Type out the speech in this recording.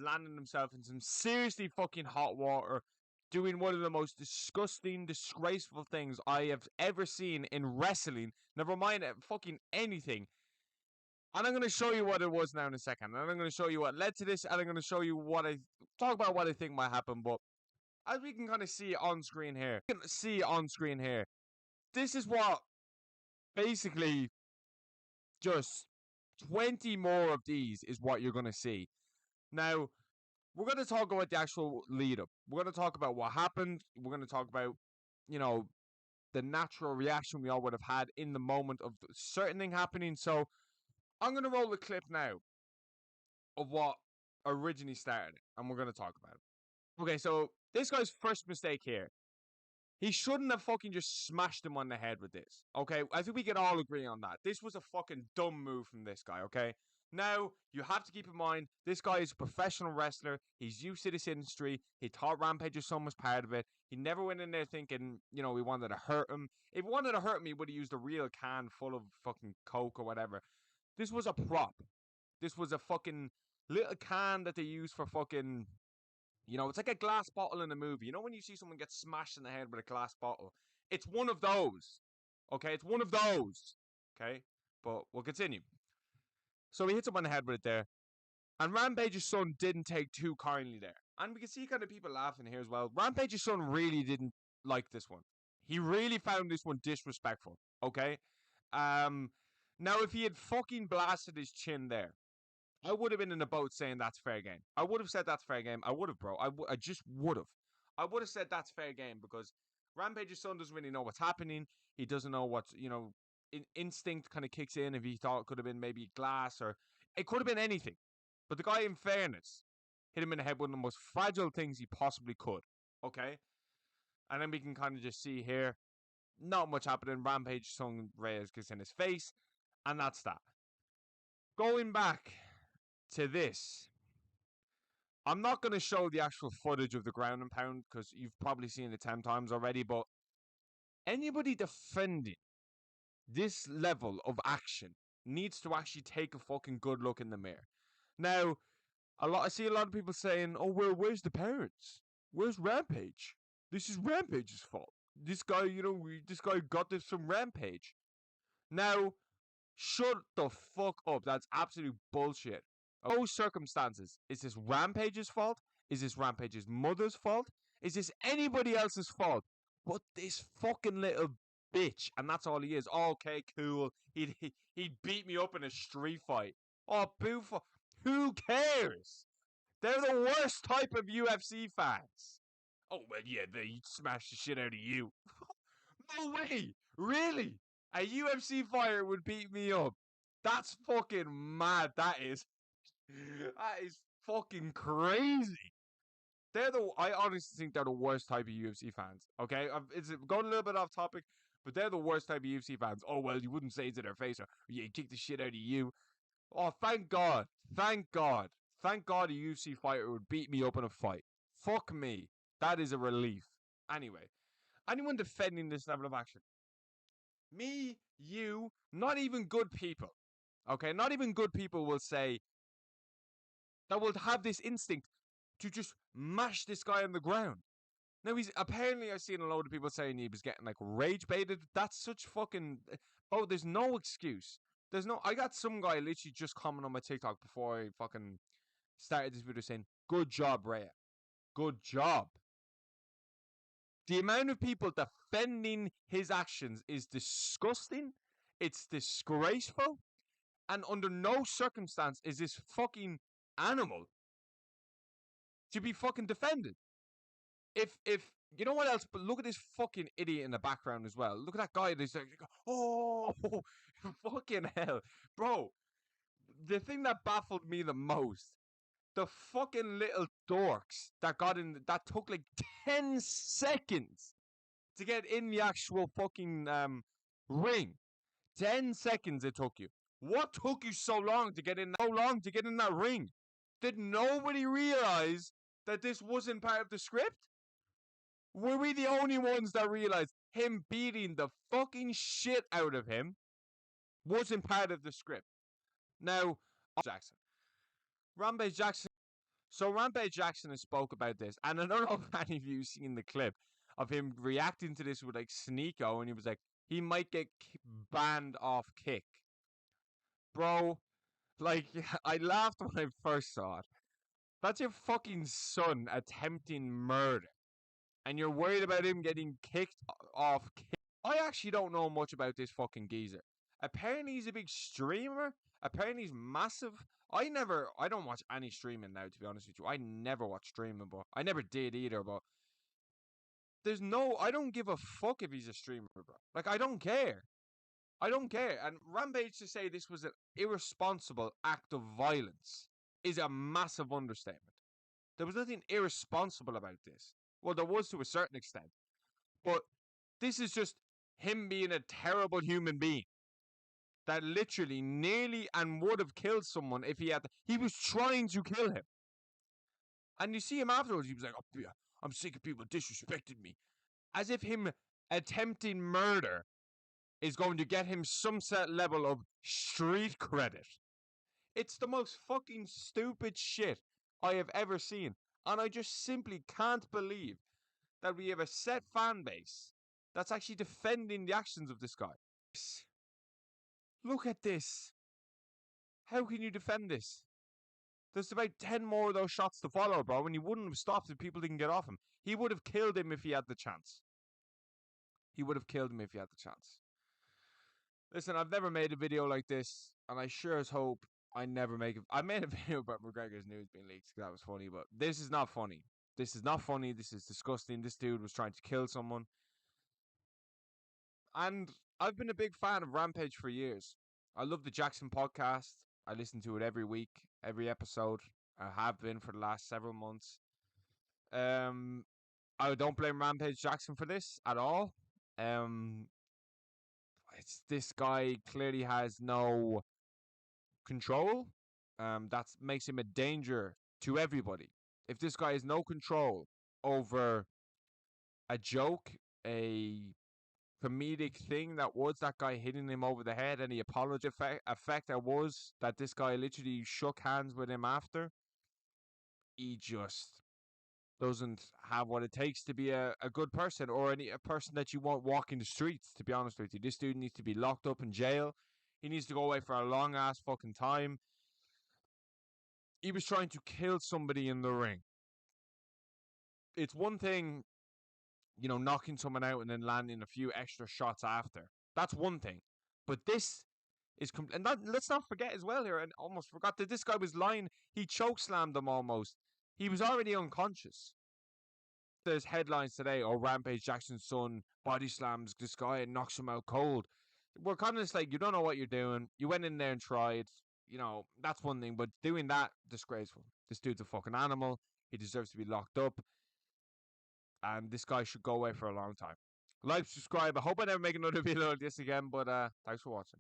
landing himself in some seriously fucking hot water, doing one of the most disgusting, disgraceful things I have ever seen in wrestling. Never mind fucking anything. And I'm going to show you what it was now in a second. And I'm going to show you what led to this. And I'm going to show you talk about what I think might happen. But as we can kind of see on screen here, this is what basically just 20 more of these is what you're going to see. Now, we're going to talk about the actual lead up. We're going to talk about what happened. We're going to talk about, the natural reaction we all would have had in the moment of a certain thing happening. So I'm going to roll a clip now of what originally started, and we're going to talk about it. Okay, so this guy's first mistake here. He shouldn't have fucking just smashed him on the head with this. Okay, I think we can all agree on that. This was a fucking dumb move from this guy, okay? Now, you have to keep in mind, this guy is a professional wrestler. He's used to this industry. He thought Rampage's son was part of it. He never went in there thinking, we wanted to hurt him. If he wanted to hurt him, he would have used a real can full of fucking Coke or whatever. This was a prop. This was a fucking little can that they use for fucking... it's like a glass bottle in a movie. You know when you see someone get smashed in the head with a glass bottle? It's one of those. Okay? It's one of those. Okay? But we'll continue. So he hits him on the head with it there. And Rampage's son didn't take too kindly there. And we can see kind of people laughing here as well. Rampage's son really didn't like this one. He really found this one disrespectful. Okay? Now, if he had fucking blasted his chin there, I would have been in a boat saying that's fair game. I would have said that's fair game. I would have, bro. I just would have. I would have said that's fair game because Rampage's son doesn't really know what's happening. He doesn't know what's, instinct kind of kicks in if he thought it could have been maybe glass or it could have been anything. But the guy, in fairness, hit him in the head with one of the most fragile things he possibly could. Okay? And then we can kind of just see here, not much happening. Rampage's son Reyes gets in his face, and that's that. Going back to this, I'm not going to show the actual footage of the ground and pound because you've probably seen it 10 times already, but anybody defending this level of action needs to actually take a fucking good look in the mirror. Now, I see a lot of people saying, "Oh, well, where's the parents? Where's Rampage? This is Rampage's fault. This guy, this guy got this from Rampage." Now, shut the fuck up. That's absolute bullshit. Those circumstances. Is this Rampage's fault? Is this Rampage's mother's fault? Is this anybody else's fault? But this fucking little bitch, and that's all he is. Okay, cool. He'd beat me up in a street fight. Oh, who cares? They're the worst type of UFC fans. Oh, well, yeah, they smash the shit out of you. No way! Really? A UFC fighter would beat me up? That's fucking mad. That is fucking crazy. I honestly think they're the worst type of UFC fans. Okay, it's going a little bit off topic, but they're the worst type of UFC fans. Oh well, you wouldn't say it to their face, or yeah, kick the shit out of you. Oh, thank God, thank God, thank God, a UFC fighter would beat me up in a fight. Fuck me, that is a relief. Anyway, anyone defending this level of action? Me, you, not even good people. Okay, not even good people will say that will have this instinct to just mash this guy on the ground. Now, I've seen a load of people saying he was getting like rage baited. That's such fucking. Oh, there's no excuse. I got some guy literally just commenting on my TikTok before I fucking started this video saying, "Good job, Rhea. Good job." The amount of people defending his actions is disgusting. It's disgraceful. And under no circumstance is this fucking animal to be fucking defended. If you know what else, but look at this fucking idiot in the background as well. Look at that guy. There's like, oh, fucking hell, bro. The thing that baffled me the most, the fucking little dorks that took like 10 seconds to get in the actual fucking ring. 10 seconds it took you. What took you so long to get in that ring? Did nobody realize that this wasn't part of the script? Were we the only ones that realized him beating the fucking shit out of him wasn't part of the script? Now, Jackson. Rampage Jackson. So Rampage Jackson has spoke about this, and I don't know if any of you seen the clip of him reacting to this with like Sneeko, and he was like, he might get banned off Kick, bro. Like, I laughed when I first saw it. That's your fucking son attempting murder, and you're worried about him getting kicked off Kick. I actually don't know much about this fucking geezer. Apparently he's a big streamer. Apparently he's massive. I don't watch any streaming now, to be honest with you. I never watch streaming, but I never did either, but I don't give a fuck if he's a streamer, bro. Like, I don't care. I don't care. And Rampage to say this was an irresponsible act of violence is a massive understatement. There was nothing irresponsible about this. Well, there was to a certain extent. But this is just him being a terrible human being that literally nearly and would have killed someone if he had. He was trying to kill him. And you see him afterwards, he was like, oh, I'm sick of people disrespecting me. As if him attempting murder is going to get him some set level of street credit. It's the most fucking stupid shit I have ever seen. And I just simply can't believe that we have a set fan base that's actually defending the actions of this guy. Look at this. How can you defend this? There's about 10 more of those shots to follow, bro, and he wouldn't have stopped if people didn't get off him. He would have killed him if he had the chance. He would have killed him if he had the chance. Listen, I've never made a video like this, and I sure as hope I never make it. I made a video about McGregor's news being leaked because that was funny, but this is not funny. This is not funny. This is disgusting. This dude was trying to kill someone. And I've been a big fan of Rampage for years. I love the Jackson podcast. I listen to it every week, every episode. I have been for the last several months. I don't blame Rampage Jackson for this at all. It's this guy clearly has no control. That makes him a danger to everybody. If this guy has no control over a joke, a comedic thing that was that guy hitting him over the head, and the apology effect that was that this guy literally shook hands with him after, he just doesn't have what it takes to be a good person or a person that you want walking the streets, to be honest with you. This dude needs to be locked up in jail. He needs to go away for a long ass fucking time. He was trying to kill somebody in the ring. It's one thing, knocking someone out and then landing a few extra shots after. That's one thing. But this is and let's not forget as well here, and almost forgot that this guy was lying. He chokeslammed him almost. He was already unconscious. There's headlines today, Rampage Jackson's son body slams this guy and knocks him out cold. We're kind of just like, you don't know what you're doing. You went in there and tried. That's one thing, but doing that, disgraceful. This dude's a fucking animal. He deserves to be locked up. And this guy should go away for a long time. Like, subscribe. I hope I never make another video like this again, but thanks for watching.